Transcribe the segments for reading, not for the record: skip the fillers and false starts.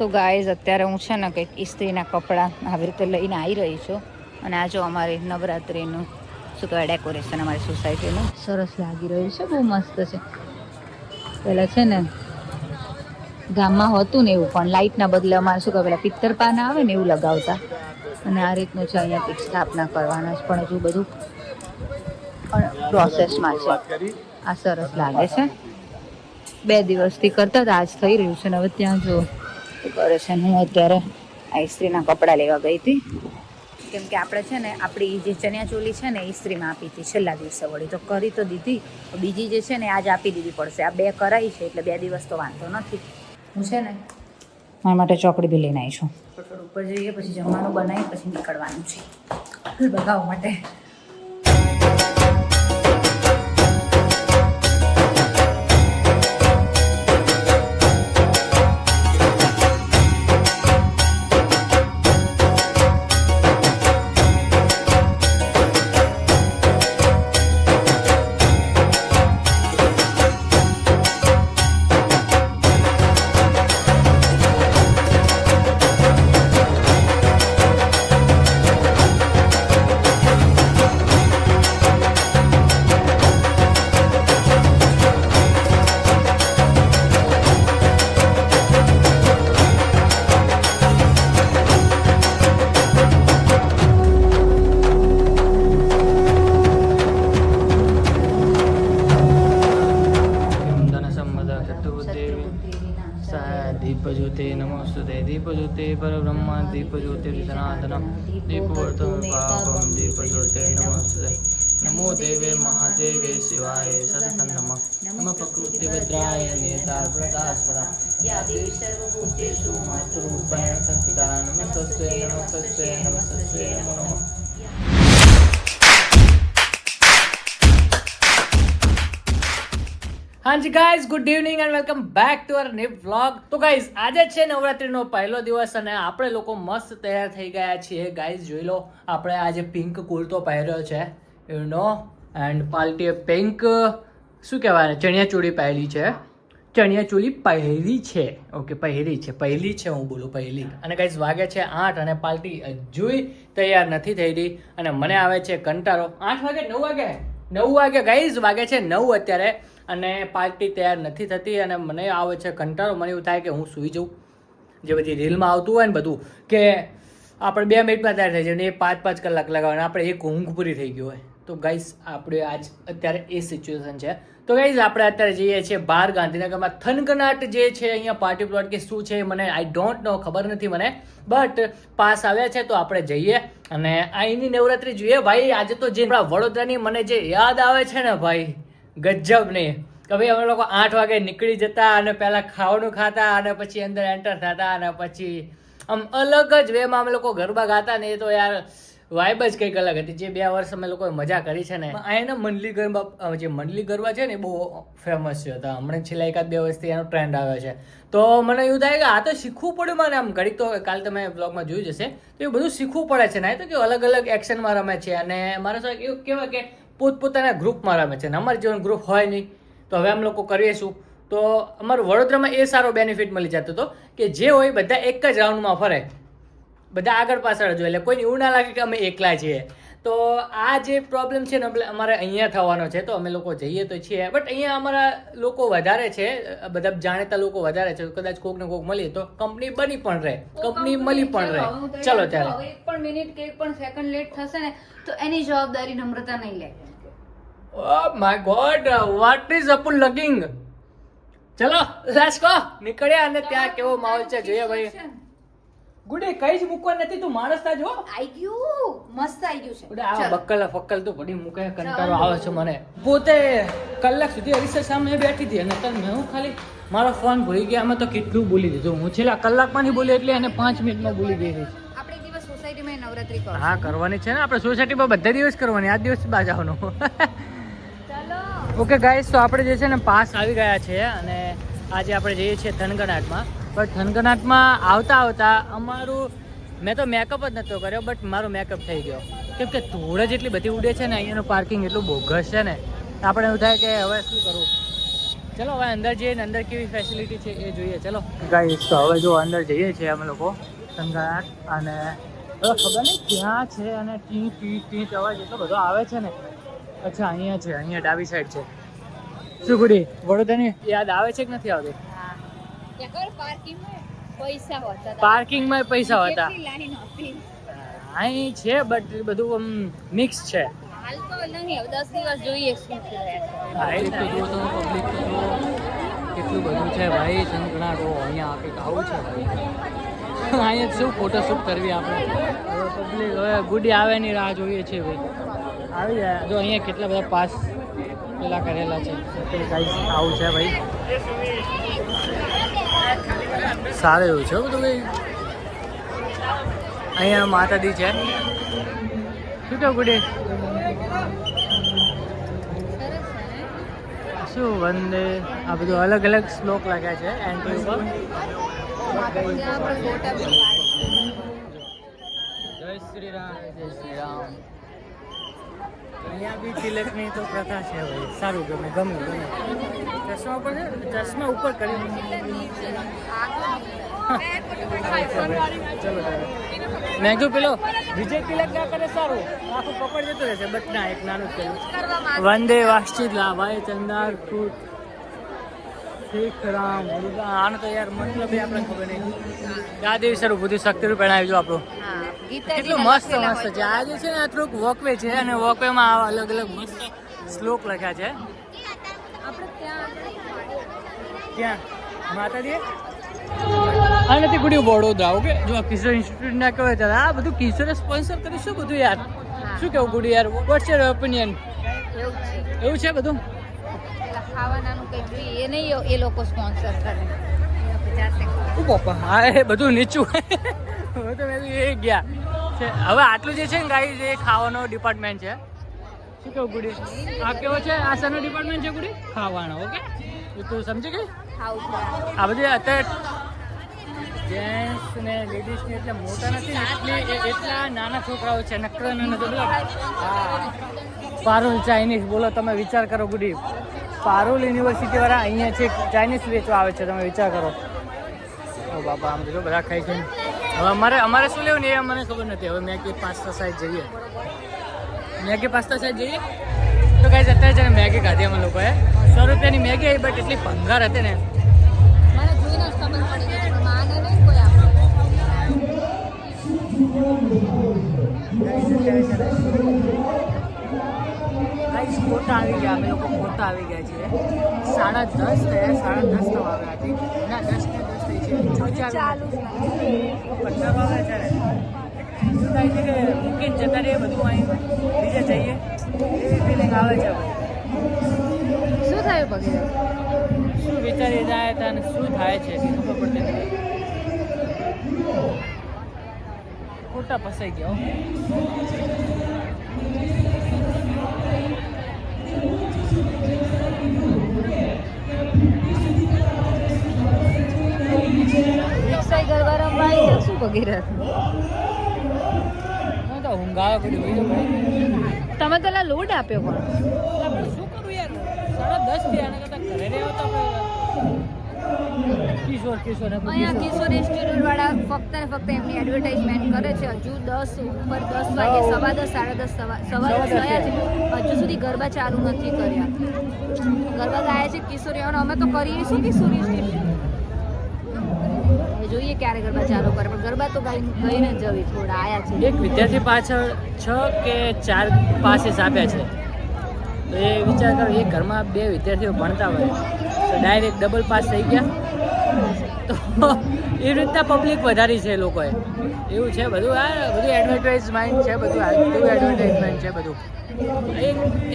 તો ગાઈઝ અત્યારે હું છે ને કંઈક ઇસ્ત્રીના કપડાં આવી રીતે લઈને આવી રહી છું અને આ જો અમારી નવરાત્રિનું શું કહેવાય ડેકોરેશન અમારી સોસાયટીનું સરસ લાગી રહ્યું છે, બહુ મસ્ત છે. પહેલાં છે ને ગામમાં હતું ને એવું, પણ લાઇટના બદલે અમારે શું કહેવાય પિત્તર પાના આવે ને એવું લગાવતા, અને આ રીતનું છે. અહીંયા કંઈક સ્થાપના કરવાના છે, પણ હજુ બધું પ્રોસેસમાં છે. આ સરસ લાગે છે. 2 દિવસથી કરતા હતા, આજ થઈ રહ્યું છે ને હવે ત્યાં જો કરે છે. હું અત્યારે ઇસ્ત્રીના કપડાં લેવા ગઈ હતી, કેમ કે આપણે છે ને આપણી જે ચણિયા ચોલી છે ને ઇસ્ત્રીમાં આપી હતી છેલ્લા દિવસે, વળી તો કરી તો દીધી, બીજી જે છે ને આજ આપી દીધી પડશે. આ 2 કરાઈ છે એટલે 2 દિવસ તો વાંધો નથી. હું છે ને મારા માટે ચોકડી બી લઈને આવી છું. થોડું ઉપર જઈએ, પછી જમવાનું બનાવી, પછી નીકળવાનું છે બગાવવા માટે. दीपज्योति नमोस्तुते दीपज्योति परब्रह्म दीपज्योति सनातनम दीपवर्तम पापम दीपज्योति नमोस्तुते नमो देवे महादेवे शिवाय सततं नमः नमः प्रकृतिभद्राय नेताव्रतास्पदा या देवी सर्वभूतेषु मातृरूपेण संस्थिता नमस्तस्यै नमस्तस्यै नमस्तस्यै नमो नमः. हाँ जी guys, good evening and welcome back to our new vlog. તો ગાઈઝ આજે છે નવરાત્રીનો પહેલો દિવસ અને આપણે લોકો મસ્ત તૈયાર થઈ ગયા છીએ. ગાઈઝ જોઈ લો, આપણે આજે પિંક કુર્તો પહેર્યો છે, યુ નો, એન્ડ પાર્ટીએ પિંક શું કહેવાય ચણિયા ચોળી પહેરી છે. ચણિયા ચોળી પહેરી છે, ઓકે પહેરી છે, હું બોલું પહેલી. અને ગાઈઝ વાગે છે 8 અને પાર્ટી હજુય તૈયાર નથી થઈ રહી અને મને આવે છે કંટાળો. 8 વાગે 9 વાગે ગાઈઝ વાગે છે 9 અત્યારે, અને પાર્ટી તૈયાર નથી થતી અને મને આવે છે કંટાળો. મને એવું થાય કે હું સૂઈ જાઉં. જે બધી રીલમાં આવતું હોય ને બધું કે આપણે 2 મિનિટમાં તૈયાર થઈ જાય ને એ 5-5 કલાક લગાવવાના, આપણે એક ઊંઘ પૂરી થઈ ગઈ હોય. તો ગાઈઝ આપણે આજ અત્યારે એ સિચ્યુએશન છે. તો ગાઈઝ આપણે અત્યારે જઈએ છીએ બહાર ગાંધીનગરમાં થનગનાટ જે છે અહીંયા પાર્ટી પ્લોટ કે શું છે મને આઈ ડોન્ટ નો, ખબર નથી મને, બટ પાસ આવ્યા છે તો આપણે જઈએ અને અહીંની નવરાત્રી જોઈએ. ભાઈ આજે તો જે વડોદરાની મને જે યાદ આવે છે ને ભાઈ, ગજબ નહીં. કે ભાઈ અમે લોકો 8 વાગે નીકળી જતા અને પહેલાં ખાવાનું ખાતા અને પછી અંદર એન્ટર થતા અને પછી આમ અલગ જ વેમાં અમે લોકો ગરબા ગાતા ને. એ તો યાર વાઇબ જ કંઈક અલગ હતી. જે 2 વર્ષ અમે લોકોએ મજા કરી છે ને. અહીંના મંડલી ગરબા, જે મંડલી ગરબા છે ને એ બહુ ફેમસ છે. હમણાં છેલ્લા 1-2 વર્ષથી એનો ટ્રેન્ડ આવ્યો છે. તો મને એવું થાય કે આ તો શીખવું પડ્યું મને. આમ ઘડીક તો કાલે તમે બ્લોગમાં જોયું જ હશે, તો એ બધું શીખવું પડે છે ને. તો કે અલગ અલગ એક્શનમાં રમે છે અને મારા સાથે એવું કહેવાય કે પોતપોતાના ગ્રુપમાં રમે છે ને. અમારી જેવું ગ્રુપ હોય નહીં, તો હવે અમે લોકો કરીએ શું. તો અમારું વડોદરામાં એ સારો બેનિફિટ મળી જતો હતો કે જે હોય બધા એક જ રાઉન્ડમાં ફરે, બધા આગળ પાછળ જ હોય, એટલે કોઈને એવું ના લાગે કે અમે એકલા છીએ. તો આ જે પ્રોબ્લેમ છે ને અમારે અહીંયા થવાનો છે. તો અમે લોકો જઈએ તો છીએ, બટ અહીંયા અમારા લોકો વધારે છે, બધા જાણીતા લોકો વધારે છે. કદાચ કોક ને કોક મળીએ તો કંપની બની પણ રહે, કંપની મળી પણ રહે. ચલો ત્યારે એક પણ મિનિટ કે એક પણ સેકન્ડ લેટ થશે ને તો એની જવાબદારી નમ્રતા નહીં લે. Oh my God, what is up looking? ચલો લેટ્સ ગો. નીકળ્યા અને ત્યાં કેવો માહોલ છે જોઈએ ભાઈ. ગુડે કઈ જ મૂકવા નથી, તું માણસ તા જો. આઈ ગયું, મસ્ત આઈ ગયું છે. ગુડે આ બક્કલ ફક્કલ તો પડી મૂકે, કંટાળો આવે છે મને. પોતે કલાક સુધી અરીસા સામે બેઠી હતી અને તને હું ખાલી મારો ફોન ભૂલી ગયા. અમે તો કેટલું ભૂલી દીધું. હું છેલ્લા કલાકમાં નહીં ભૂલી એટલે અને 5 મિનિટમાં ભૂલી ગઈ હતી. આપણે દિવસ સોસાયટીમાં નવરાત્રી કરો. હા કરવાની છે ને, આપણે સોસાયટીમાં બધા દિવસ કરવાની, આ દિવસ બાજ આવવાનું. ઓકે ગાઈસ, તો આપણે જે છે ને પાસ આવી ગયા છે અને આજે આપણે જઈએ છીએ થનગનાટમાં. પણ થનગનાટમાં આવતા અમારું, મેં તો મેકઅપ જ નહોતો કર્યો, બટ મારો મેકઅપ થઈ ગયો. કેમ કે ધૂળ જેટલી બધી ઉડે છે ને, અહીંયાનું પાર્કિંગ એટલું બોગસ છે ને, આપણે એવું થાય કે હવે શું કરવું. ચલો હવે અંદર જઈએ ને અંદર કેવી ફેસિલિટી છે એ જોઈએ. ચલો ગાઈસ, તો હવે જો અંદર જઈએ છીએ અમે લોકો સંઘાટ, અને હવે ખબર નહીં ક્યાં છે, અને ટી ટી ટી અવાજ એટલો બધો આવે છે ને. અચ્છા અહીંયા છે, અહીંયા ડાબી સાઈડ છે. શું ગુડી, વડોદરાની યાદ આવે છે કે નથી આવતી? પાર્કિંગમાં પૈસા હતા અહીં છે, બટ બધું આમ મિક્સ છે. કેટલું બધું છે ભાઈ સંકળાટો. અહીંયા કંઈક આવું છે ભાઈ. અહીંયા શું ફોટોશૂટ કરવી આપણે. પબ્લિક હવે ગુડી આવે ની રાહ જોઈએ છે ભાઈ. આવી જાય જો. અહીંયા કેટલા બધા પાસ પેલા કરેલા છે. આવું છે ભાઈ. સારું એવું છે બધું ભાઈ. અહીંયા માતાજી છે. શું કહું ગુડી? શું વંદે આ બધું અલગ અલગ શ્લોક લખ્યા છે એન્ટ્રી ઉપર. જય શ્રી રામ, જય શ્રી રામ. અહીંયા બી તિલકની તો પ્રથા છે ભાઈ. સારું ગમે ગમે. ચશ્મા ઉપર છે, ચશ્મા ઉપર કરી. ચલો મેં કીધું પેલો વિજય તિલક ના કરે સારું, આખું પકડ જતું રહેશે. બટ ના, એક નાનું જ કર્યું. વંદે વાસચિત લાભાય ચંદાર ફૂટ શીખ રામ મુર્ગા. આનો તો યાર મતલબ એ આપણે ખબર નહીં. દાદેવી સારું બધું શક્તિ રૂપે આવજો આપણું. કેટલું મસ્ત મસ્ત છે. આ જે છે ને આ થોડુંક વોકવે છે, અને વોકવેમાં અલગ અલગ મસ્ત શ્લોક લખ્યા છે. ક્યાં માતાજી આ નથી ગુડી વડોદરા. ઓકે જો કિશોર ઇન્સ્ટિટ્યૂટ ના કહેવાય ત્યારે આ બધું કિશોરે સ્પોન્સર કર્યું. શું બધું યાર, શું કેવું ગુડી યાર? What's your opinion? એવું છે બધું. એ લોકો સ્પોન્સર કરે. પપ્પા હા એ બધું નીચું. હવે તો મેં એ ગયા છે. હવે આટલું જે છે ને ગાઈસ, એ ખાવાનો ડિપાર્ટમેન્ટ છે. શું કેવું ગુડી? આ કેવો છે? આ શાનો ડિપાર્ટમેન્ટ છે ગુડી? ખાવાનો. ઓકે તું સમજી ગઈ? આ બધી અત્યારે જેન્ટ્સ ને લેડીઝ ને એટલે મોટા નથી, એટલા નાના છોકરાઓ છે. નકરા નાના. હા, પારુલ ચાઇનીઝ. બોલો તમે વિચાર કરો ગુડી. પારુલ યુનિવર્સિટી વાળા અહીંયા છે ચાઇનીઝ વેચવા આવે છે. તમે વિચાર કરો. ઓ બાપા, આમ જો બધા ખાઈ છે. હવે અમારે શું લેવું ને એ મને ખબર નથી. હવે મેગી પાસ્તા સાઈડ જઈએ. મેગી પાસ્તા સાઈડ જઈએ તો ગાઈસ અત્યારે છે ને મેગી ખાધી અમે લોકોએ. 100 રૂપિયાની મેગી આવી, બટ એટલી ભંગાર હતી ને. ખોટા આવી ગયા. અમે લોકો ખોટા આવી ગયા છીએ. 10:30 થયા. 10:30 તો આવ્યા હતી ના, 10 ને 10 થઈ છે. 15 વાગે છે ને. શું થાય છે કે મૂકીને જતા રહીએ બધું, અહીં બીજે જઈએ એવી ફિલિંગ આવે છે. શું થયું પગે? શું વિચારી રહ્યા હતા અને શું થાય છે કે ખબર પડતી નથી. ખોટા ફસાઈ ગયા. શું વગેરે ઊંઘ આવે બધું. તમે તો લોડ આપ્યો પણ શું કરું યાર? 10:30 થી આના કરતા ઘરે રહ્યો તો કિશોર અહીંયા કિશોર ઇન્સ્ટિટ્યૂટ વાળા ફક્ત ને ફક્ત એમની એડવર્ટાઇઝમેન્ટ કરે છે. હજુ 10 ઉપર 10 વાગે, 10:15 10:30 થયા છે. હજુ સુધી ગરબા ચાલુ નથી કર્યા. ગરબા ગાયા છે કિશોરીઓનો. અમે તો કરીએ છીએ કિશોર ઇન્સ્ટિટ્યૂટ. જોઈએ ક્યારે ગરબા ચાલુ કરે, પણ ગરબા તો ગઈને જવી. થોડા આયા છે. એક વિદ્યાર્થી પાછળ 6 કે 4 પાસીસ આપ્યા છે. તો એ વિચાર કરો, એ ઘરમાં 2 વિદ્યાર્થીઓ ભણતા હોય તો ડાયરેક્ટ ડબલ પાસ થઈ ગયા. તો એ રીતના પબ્લિક વધારી છે લોકોએ. એવું છે બધું. આ બધું એડવર્ટાઇઝમેન્ટ છે. બધું એડવર્ટાઇઝમેન્ટ છે બધું.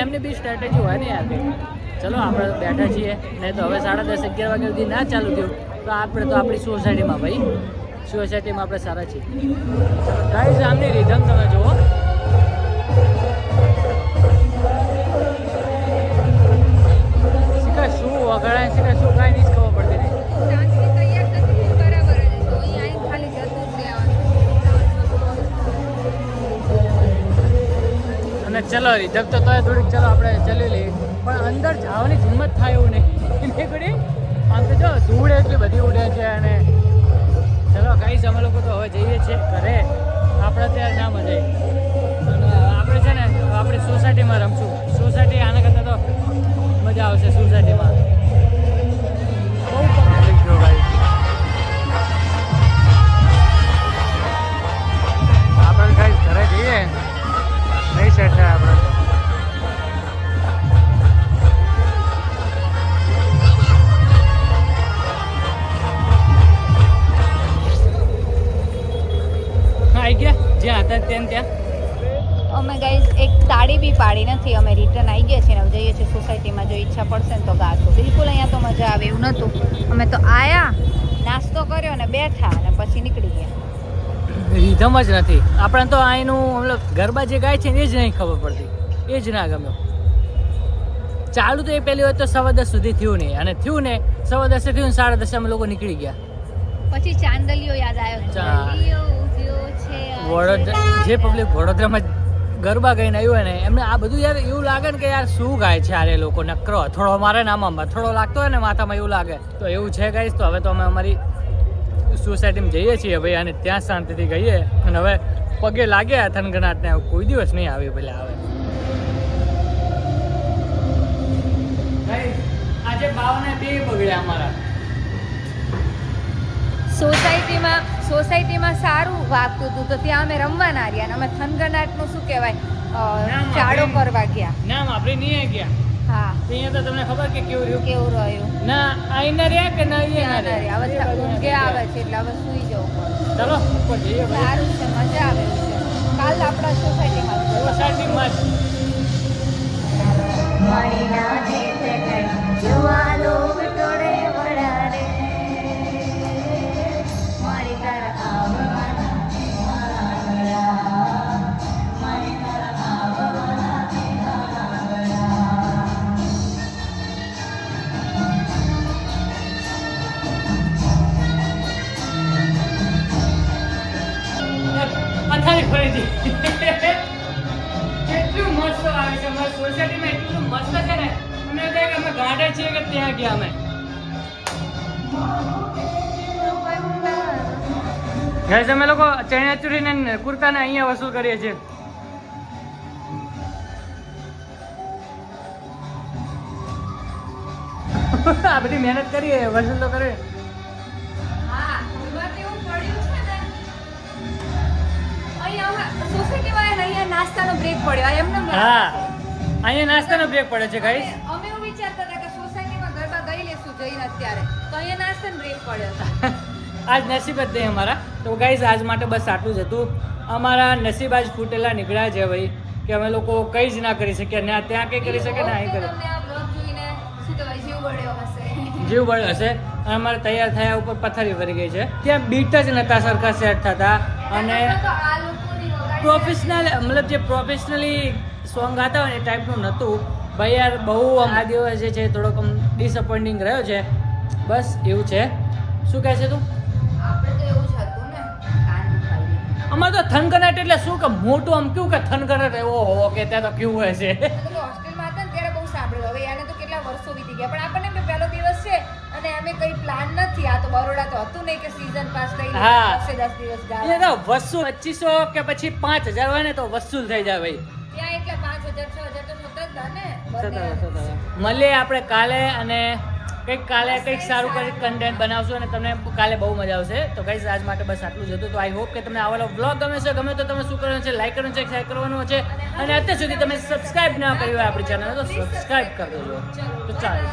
એમની બી સ્ટ્રેટેજી હોય ને યાર. ચલો આપણે બેઠા છીએ, નહીં તો હવે 10:30 11 વાગ્યા સુધી ના ચાલુ થયું તો આપણે તો આપણી સોસાયટીમાં ભાઈ, સોસાયટીમાં આપણે સારા છીએ. ગાઈઝ આમની રીધમ તમે જુઓ. શીખા શું વગાડાય, શીખા શું કાંઈ નહીં ખબર પડતી નહીં. અને ચલો રીધમ તો થોડીક ચલો આપણે ચલી લઈએ, પણ અંદર જવાની હિંમત થાય એવું નહીં. નીકળી આમ તો જો ધૂળ એટલી બધી ઉડે છે અને ચલો ગાઈસ અમે લોકો તો હવે જઈએ છીએ ઘરે. આપણે ત્યાં ના મજા આવી અને આપણે છે ને આપણે સોસાયટીમાં રમશું. સોસાયટી આના કરતાં તો મજા આવશે સોસાયટીમાં. બહુ પબ્લિક જો ગાઈસ. આપણે ગાઈસ ઘરે જઈએ નહીં સેટ થાય આપણે. આવી ગયા જ્યાં હતા ત્યાં અમે ગાઈઝ એક તાળી બી પાડી નથી. અમે રિટર્ન આવી ગયા છીએ ને હવે જઈએ છીએ સોસાયટીમાં. જો ઈચ્છા પડશે ને તો ગાશું. બિલકુલ અહીંયા તો મજા આવે એવું નહોતું. અમે તો આયા, નાસ્તો કર્યો ને બેઠા અને પછી નીકળી ગયા. રીધમ જ નથી આપણે તો. અહીંનું મતલબ ગરબા જે ગાય છે ને એ જ નહીં ખબર પડતી, એ જ ના ગમે. ચાલુ તો એ પહેલી વાત તો 10:15 સુધી થયું નહીં અને થયું ને 10:15 થયું ને 10:30 અમે લોકો નીકળી ગયા. પછી ચાંદલિયો યાદ આવ્યો. ચાંદલિયો ઉગ્યો છે વડોદરા જે પબ્લિક વડોદરામાં ગરબા ગઈને આવ્યું હોય ને એમને આ બધું યાર એવું લાગે ને કે યાર શું ગાય છે આ લોકો. નકરો થોડો મારે નામાં થોડો લાગતો હોય ને માથામાં એવું લાગે. તો એવું છે ગાઈસ. તો હવે તો અમે અમારી સોસાયટીમાં જઈએ છીએ ભાઈ અને ત્યાં શાંતિથી ગઈએ અને હવે પગે લાગ્યા થનગનાટને. કોઈ દિવસ નહીં આવી પેલા આવે. આજે ભાવને બે બગડ્યા અમારા. સોસાયટીમાં સારું વાગતું હતું તો ત્યાં અમે રમવા ના રહ્યા. અમે થનગનાટનું શું કહેવાય ચાડો કરવા ગયા. ના આપણે નહીં ગયા. હા તો અહીંયા તો તમને ખબર કે કેવું રહ્યું. કેવું રહ્યું ના આઈને રહ્યા કે ના અહીંયા રહ્યા. હવે ઊંઘે આવે છે એટલે હવે સુઈ જવું પડે. ચલો ઉપર જઈએ. સારું છે, મજા આવે એવું છે. કાલ આપણા સોસાયટીમાં પથારી ફરી હતી. કેટલું મસ્ત આવે છે અમારી સોસાયટીમાં. એટલું મસ્ત છે ને અમે કહે કે અમે ગાડે છીએ કે ત્યાં ગયા અમે. ગાઈસ અમે લોકો ચણિયાચોળી ને કુર્તા ને અહીંયા વસૂલ કરીએ છીએ. આ બધી મહેનત કરીએ વસૂલ તો કરીએ. નાસ્તાનો બ્રેક પડ્યો એમને. હા અહીંયા નાસ્તાનો બ્રેક પડે છે ગાઈસ. અમે એવું વિચારતા હતા કે સોસાયટીમાં ગરબા ગઈ લેશું જઈને અત્યારે તો અહીંયા નાસ્તાનો બ્રેક પડ્યો હતો. આજ નસીબ જ નહીં અમારા. તો ગાઈસ આજ માટે બસ આટલું જ હતું. અમારા નસીબ આજ ફૂટેલા નીકળ્યા છે ભાઈ કે અમે લોકો કંઈ જ ના કરી શકીએ. ના ત્યાં કંઈ કરી શકે ને અહીં કરી. તમને આ બ્લોગ જોઈને શું કહેવાય જીવ બળ્યો હશે. જીવ બળ્યો હશે. અને અમારે તૈયાર થયા ઉપર પથારી ભરી ગઈ છે. ત્યાં બીટ જ નતા સરખા સેટ થતા અને પ્રોફેશનલ મતલબ જે પ્રોફેશનલી સોંગ ગાતા હોય એ ટાઈપનું નહોતું ભાઈ. યાર બહુ આ દિવસ જે છે થોડોક ડિસઅપોઇન્ટિંગ રહ્યો છે. બસ એવું છે. શું કહે છે તું? આપણે તો એવું જ હતું ને કાન દુખાઈ. અમારે તો થનગનાટ એટલે શું કે મોટું આમ કેવું કે થનગનાટ એવો હોવો કે ત્યાં તો કેવું હોય છે. હોસ્ટેલમાં હતા ને ત્યારે બહુ સાંભળ્યું. હવે યાને તો કેટલા વર્ષો વીતી ગયા પણ આપણને એમ કે પહેલો દિવસ છે અને અમે કઈ પ્લાન નથી. આ તો બરોડા તો હતું નહીં કે સીઝન પાસ થઈ હા. 10 દિવસ એ ગાવા. તો વસૂલ 2500 કે પછી 5000 હોય ને તો વસૂલ થઈ જાય ભાઈ. ત્યાં એટલે 5000 6000 તો થતા જ હતા ને બંને. મળીએ આપણે કાલે અને કંઈક કાલે કંઈક સારું કરી કન્ટેન્ટ બનાવશું અને તમને કાલે બહુ મજા આવશે. તો ગાઈઝ આજ માટે બસ આટલું જ હતું. તો આઈ હોપ કે તમને આવાલો બ્લોગ ગમે છે. ગમે તો તમે શું કરવાનું છે? લાઈક કરવાનું છે, શેર કરવાનું છે અને અત્યાર સુધી તમે સબસ્ક્રાઇબ ના કરી હોય આપણી ચેનલ તો સબસ્ક્રાઇબ કરી દેજો. તો ચાલો.